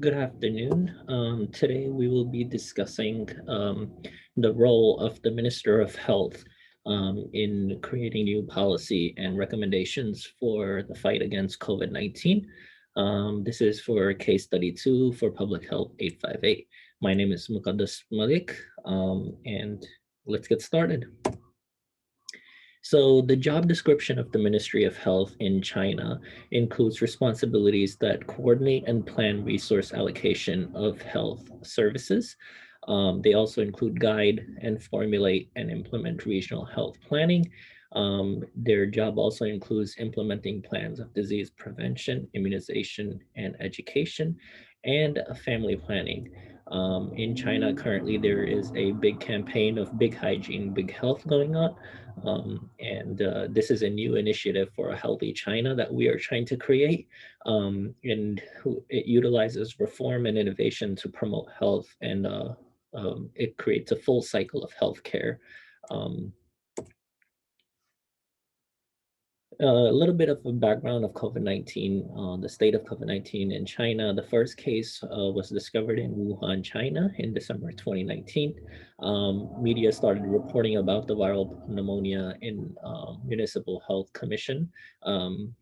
Good afternoon. Today we will be discussing the role of the Minister of Health in creating new policy and recommendations for the fight against COVID-19. This is for case study 2 for Public Health 858. My name is Muqaddas Malik, and let's get started. So, the job description of the Ministry of Health in China includes responsibilities that coordinate and plan resource allocation of health services. They also include guide and formulate and implement regional health planning. Their job also includes implementing plans of disease prevention, immunization, and education, and family planning. In China, currently, there is a big campaign of big hygiene, big health going on, and this is a new initiative for a healthy China that we are trying to create. And it utilizes reform and innovation to promote health, and it creates a full cycle of healthcare. Um, a little bit of a background of COVID-19, the state of COVID-19 in China. The first case was discovered in Wuhan, China in December 2019. Media started reporting about the viral pneumonia in Municipal Health Commission. Um,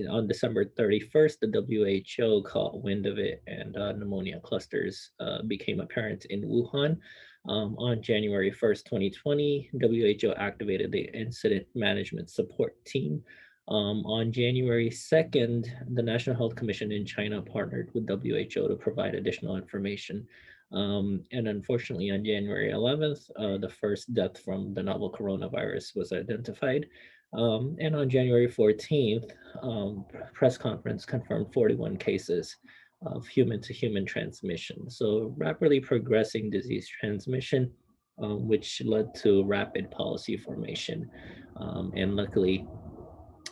on December 31st, the WHO caught wind of it, and pneumonia clusters became apparent in Wuhan. On January 1st, 2020, WHO activated the Incident Management Support Team. On January 2nd, the National Health Commission in China partnered with WHO to provide additional information. And unfortunately, on January 11th, the first death from the novel coronavirus was identified. And on January 14th, press conference confirmed 41 cases of human to human transmission. So rapidly progressing disease transmission, which led to rapid policy formation. And luckily,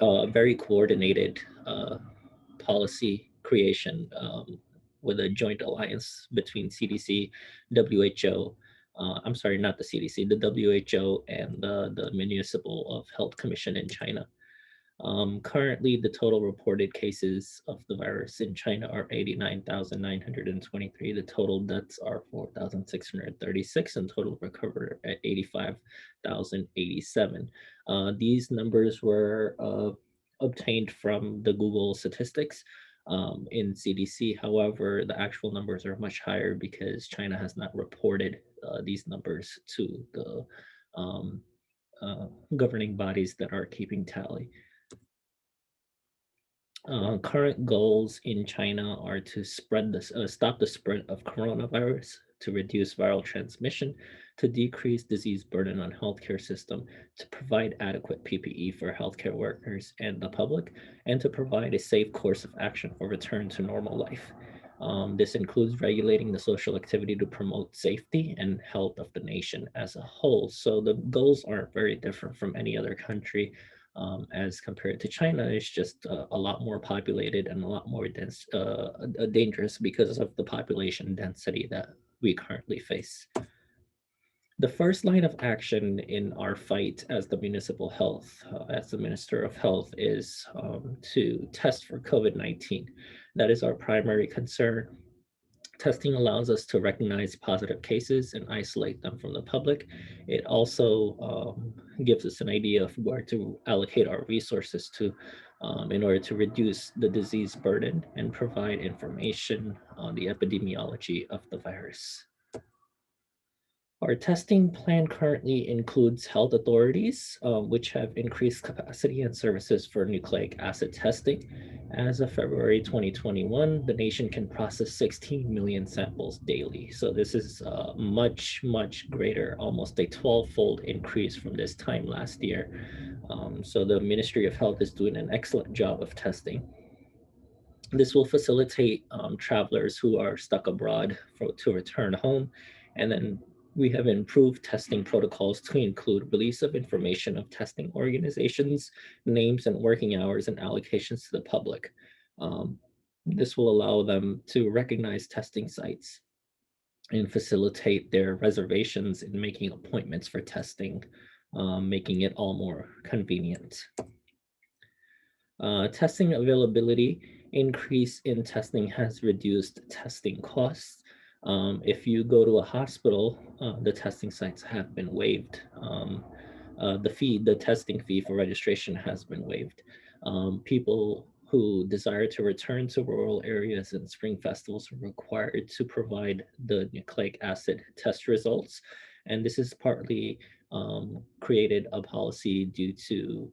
very coordinated policy creation with a joint alliance between CDC, WHO, I'm sorry, not the CDC, the WHO and the Municipal of Health Commission in China. Currently, the total reported cases of the virus in China are 89,923. The total deaths are 4,636, and total recovered at 85,087. These numbers were obtained from the Google statistics in CDC. However, the actual numbers are much higher because China has not reported these numbers to the um, uh, governing bodies that are keeping tally. Current goals in China are to stop the spread of coronavirus, to reduce viral transmission, to decrease disease burden on healthcare system, to provide adequate PPE for healthcare workers and the public, and to provide a safe course of action for return to normal life. This includes regulating the social activity to promote safety and health of the nation as a whole. So the goals aren't very different from any other country as compared to China. It's just a lot more populated and a lot more dangerous because of the population density that we currently face. The first line of action in our fight as the municipal health, as the Minister of Health, is to test for COVID-19. That is our primary concern. Testing allows us to recognize positive cases and isolate them from the public. It also gives us an idea of where to allocate our resources to in order to reduce the disease burden and provide information on the epidemiology of the virus. Our testing plan currently includes health authorities, which have increased capacity and services for nucleic acid testing. As of February 2021, the nation can process 16 million samples daily. So this is much, much greater, almost a 12-fold increase from this time last year. So the Ministry of Health is doing an excellent job of testing. This will facilitate travelers who are stuck abroad to return home. And then we have improved testing protocols to include release of information of testing organizations, names and working hours and allocations to the public. Um, this will allow them to recognize testing sites and facilitate their reservations in making appointments for testing, making it all more convenient. Testing availability Increase in testing has reduced testing costs. If you go to a hospital, the testing sites have been waived. The testing fee for registration has been waived. People who desire to return to rural areas and spring festivals are required to provide the nucleic acid test results. And this is partly created a policy due to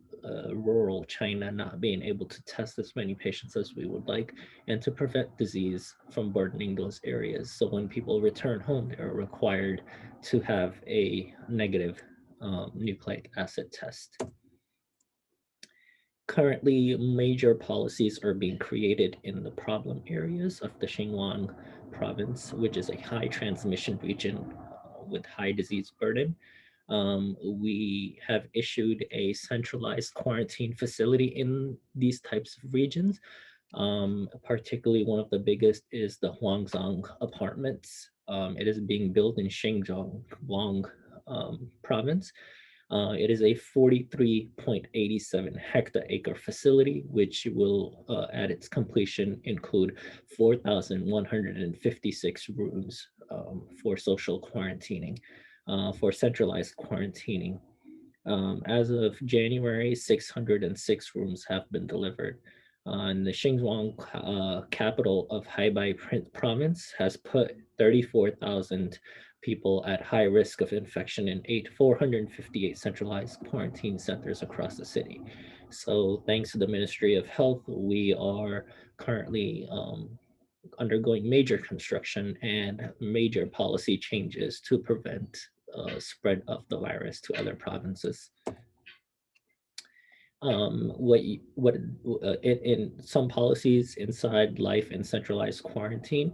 rural China not being able to test as many patients as we would like, and to prevent disease from burdening those areas. So when people return home, they're required to have a negative nucleic acid test. Currently, major policies are being created in the problem areas of the Xinjiang province, which is a high transmission region with high disease burden. We have issued a centralized quarantine facility in these types of regions. Particularly, one of the biggest is the Huangzhong apartments. It is being built in Xinjiang province. It is a 43.87 hectare facility, which will, at its completion, include 4,156 rooms for social quarantining, for centralized quarantining. As of January, 606 rooms have been delivered. And the Xinjiang capital of Hebei province has put 34,000 people at high risk of infection in 458 centralized quarantine centers across the city. So thanks to the Ministry of Health, we are currently undergoing major construction and major policy changes to prevent spread of the virus to other provinces. In some policies inside life in centralized quarantine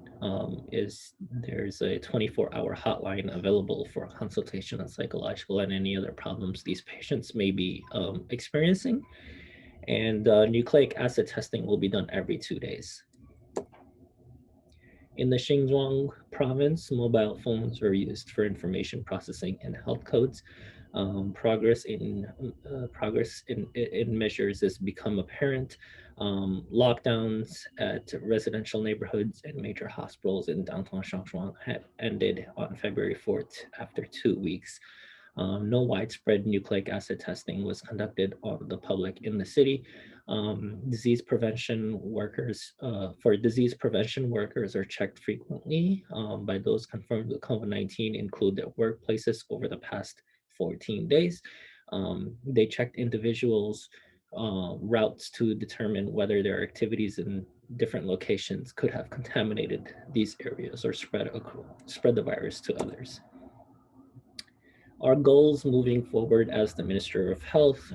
is there's a 24-hour hotline available for consultation on psychological and any other problems these patients may be experiencing. And nucleic acid testing will be done every 2 days. In the Xinjiang province, mobile phones are used for information processing and health codes. Progress in measures has become apparent. Lockdowns at residential neighborhoods and major hospitals in downtown Shanghai had ended on February 4th after 2 weeks. No widespread nucleic acid testing was conducted on the public in the city. Disease prevention workers are checked frequently by those confirmed with COVID-19, include their workplaces over the past 14 days. They checked individuals' routes to determine whether their activities in different locations could have contaminated these areas or spread the virus to others. Our goals moving forward as the Minister of Health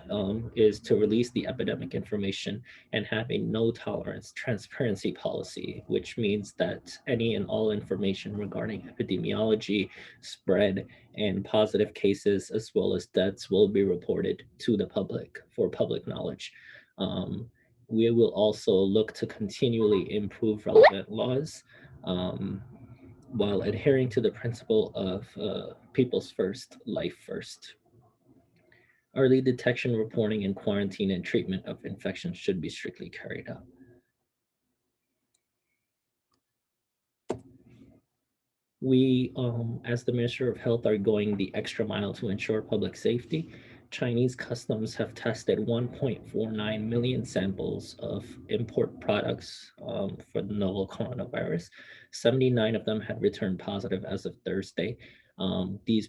is to release the epidemic information and have a no tolerance transparency policy, which means that any and all information regarding epidemiology, spread, and positive cases, as well as deaths, will be reported to the public for public knowledge. We will also look to continually improve relevant laws. While adhering to the principle of people's first, life first. Early detection, reporting, and quarantine and treatment of infections should be strictly carried out. We, as the Minister of Health, are going the extra mile to ensure public safety. Chinese customs have tested 1.49 million samples of import products for the novel coronavirus. 79 of them had returned positive as of Thursday. These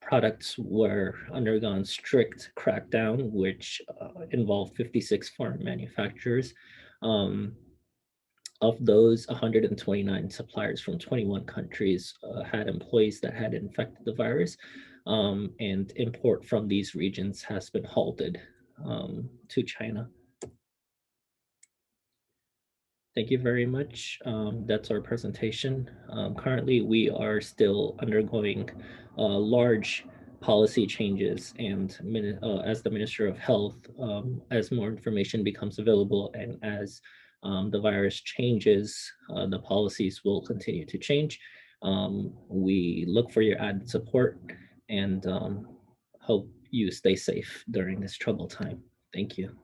products were undergone strict crackdown, which involved 56 foreign manufacturers. Of those, 129 suppliers from 21 countries had employees that had infected the virus, and import from these regions has been halted to China. Thank you very much. That's our presentation. Currently, we are still undergoing large policy changes, and as the Minister of Health, as more information becomes available and as the virus changes, the policies will continue to change. We look for your added support and hope you stay safe during this troubled time. Thank you.